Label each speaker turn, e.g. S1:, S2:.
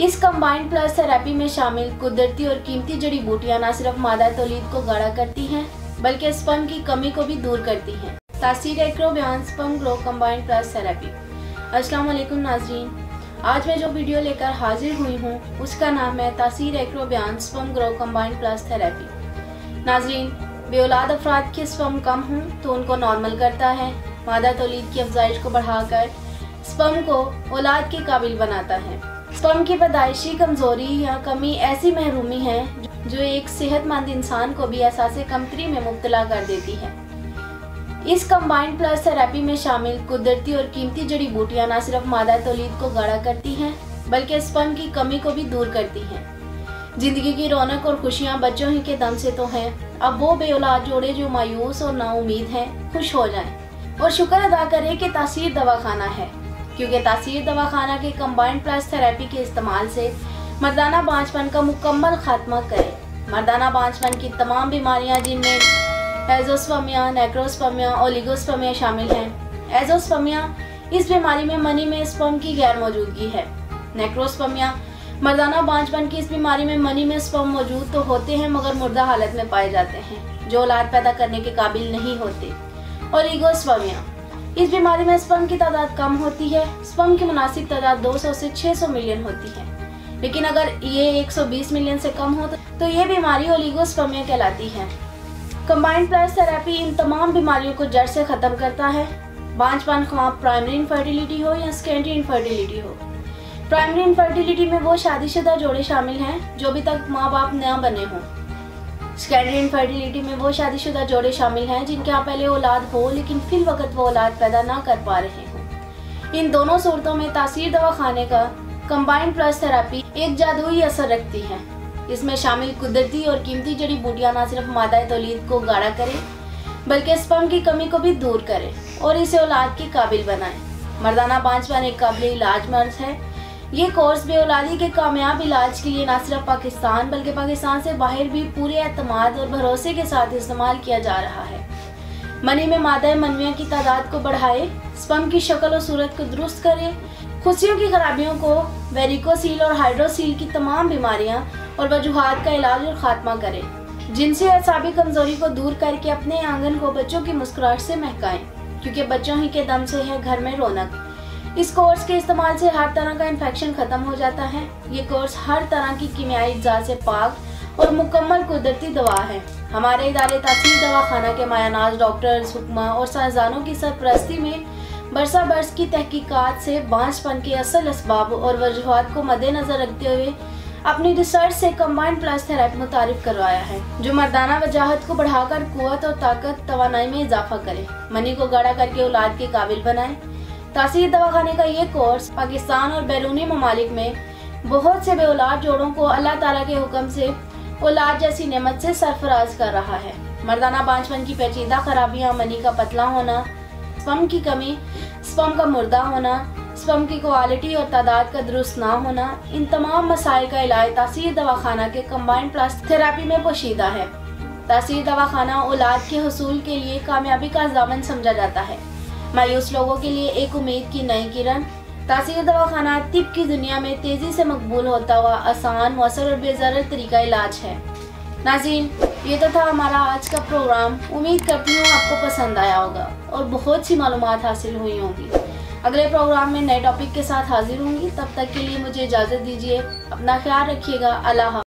S1: इस combined plus therapy में शामिल कुदरती और कीमती जड़ी बूटियां न सिर्फ मादा तौलीद को गाढ़ा करती हैं बल्कि स्पर्म की कमी को भी दूर करती हैं। तासीर एक्रोबियान sperm grow combined plus therapy. अस्सलाम वालेकुम नाज़रीन, आज मैं जो वीडियो लेकर हाजिर हुई हूँ उसका नाम है तासीर एक्रोबियान sperm grow combined plus therapy. नाज़रीन, बेऔलाद अफराद के स्पर्म कम हों तो उनको नॉर्मल करता है, मादा तौलीद की अफजाइश को बढ़ाकर स्पर्म को औलाद के काबिल बनाता है। स्पर्म की पैदाइशी कमजोरी या कमी ऐसी महरूमी है जो एक सेहतमंद इंसान को भी एहसास कमतरी में मुब्तला कर देती है। इस कंबाइंड प्लस थेरेपी में शामिल कुदरती और कीमती जड़ी बूटियां न सिर्फ मादा तौलीद को गाढ़ा करती हैं बल्कि स्पर्म की कमी को भी दूर करती हैं। जिंदगी की रौनक और खुशियां बच्चों ही के दम से तो हैं, अब वो बेऔलाद जोड़े जो मायूस और नाउमीद हैं खुश हो जाएं और शुक्र अदा करें कि तासीर दवाखाना है, क्योंकि तासीर दवाखाना के कंबाइंड प्लस थेरेपी के इस्तेमाल से मर्दाना बांझपन का मुकम्मल खात्मा करे। मर्दाना बांझपन की तमाम बीमारियां जिनमें एजोस्पर्मिया, नेक्रोस्पर्मिया, ओलिगोस्पर्मिया शामिल हैं। एजोस्पर्मिया इस बीमारी में मनी में स्पर्म की गैर मौजूदगी है। नेक्रोस्पर्मिया मर्दाना बांझपन की इस बीमारी में मनी में स्पर्म मौजूद तो होते हैं मगर मुर्दा हालत में पाए जाते हैं जो औलाद पैदा करने के काबिल नहीं होते। ओलिगोस्पर्मिया इस बीमारी में स्पर्म की तादाद कम होती है। स्पर्म की मुनासिब तादाद 200 से 600 मिलियन होती है, लेकिन अगर ये 120 मिलियन से कम हो तो ये बीमारी ओलिगोस्पर्मिया कहलाती है। कंबाइंड प्लस थेरेपी इन तमाम बीमारियों को जड़ से ख़त्म करता है। बांझपन ख्वाह प्राइमरी इनफर्टिलिटी हो या सेकेंडरी इनफर्टिलिटी हो। प्राइमरी इनफर्टिलिटी में वो शादीशुदा जोड़े शामिल हैं जो अभी तक माँ बाप न बने हों। सेकेंडरी इनफर्टिलिटी में वो शादीशुदा जोड़े शामिल हैं जिनके यहाँ पहले औलाद हो लेकिन फिर वक्त वो औलाद पैदा ना कर पा रहे हों। इन दोनों सूरतों में तासीर दवाखाने का कंबाइंड प्लस थेरेपी एक जादुई असर रखती है। इसमें शामिल कुदरती और कीमती जड़ी बूटियां न सिर्फ मादा तौलीद को गाढ़ा करें बल्कि स्पर्म की कमी को भी दूर करें और इसे औलाद के काबिल बनाएं। मर्दाना बांझपन एक काबिल इलाज मर्ज है। ये कोर्स बेऔलादी के कामयाब इलाज के लिए न सिर्फ पाकिस्तान बल्कि पाकिस्तान से बाहर भी पूरे एतमाद और भरोसे के साथ इस्तेमाल किया जा रहा है। मनी में मादा मनवियों की तादाद को बढ़ाए, स्पर्म की शक्ल और सूरत को दुरुस्त करे, खुशियों की खराबियों को, वेरिकोसील और हाइड्रोसील की तमाम बीमारियां और वजूहात का इलाज और खात्मा करे, जिनसे असाबी कमजोरी को दूर करके अपने आंगन को बच्चों की मुस्कुराहट से महकाएं, क्योंकि बच्चों ही के दम से है घर में रौनक। इस कोर्स के इस्तेमाल से हर तरह का इन्फेक्शन खत्म हो जाता है। ये कोर्स हर तरह की कीमियाई इज़्ज़ा से पाक और मुकम्मल कुदरती दवा है। हमारे इदारे तासीर दवाखाना के मायानाज डॉक्टर्स, हुक्मा और साइंसदानों की सरपरस्ती में बरसा बरस की तहकीकात से बांझपन के असल असबाब और वजूहात को मद्देनजर रखते हुए अपनी रिसर्च से कंबाइंड प्लस थेरेपी मुतारिफ करवाया है, जो मर्दाना वजाहत को बढ़ाकर कुव्वत और ताकत तवानाई में इजाफा करे, मनी को गाढ़ा करके औलाद के काबिल बनाए। तासीर दवाखाने का ये कोर्स पाकिस्तान और बैरूनी ममालिक में बहुत से बेऔलाद जोड़ों को अल्लाह ताला के हुक्म से औलाद जैसी नेमत से सरफराज कर रहा है। मर्दाना बांझपन की पेचीदा खराबियां, मनी का पतला होना, स्पर्म की कमी, स्पर्म का मुर्दा होना, स्पर्म की क्वालिटी और तादाद का दुरुस्त ना होना, इन तमाम मसाइल का इलाज तासीर दवाखाना के कंबाइंड प्लस थेरेपी में पोशीदा है। तासीर दवाखाना औलाद के हुसूल के लिए कामयाबी का ज़ामन समझा जाता है। मायूस लोगों के लिए एक उम्मीद की नई किरण। तासीर दवाखाना तिब की दुनिया में तेजी से मकबूल होता हुआ आसान, मौसर और बेज़रर तरीका इलाज है। नाज़रीन, ये तो था हमारा आज का प्रोग्राम। उम्मीद करती हूँ आपको पसंद आया होगा और बहुत सी मालूमात हासिल हुई होंगी। अगले प्रोग्राम में नए टॉपिक के साथ हाजिर होंगी। तब तक के लिए मुझे इजाज़त दीजिए। अपना ख्याल रखिएगा। अल्लाह।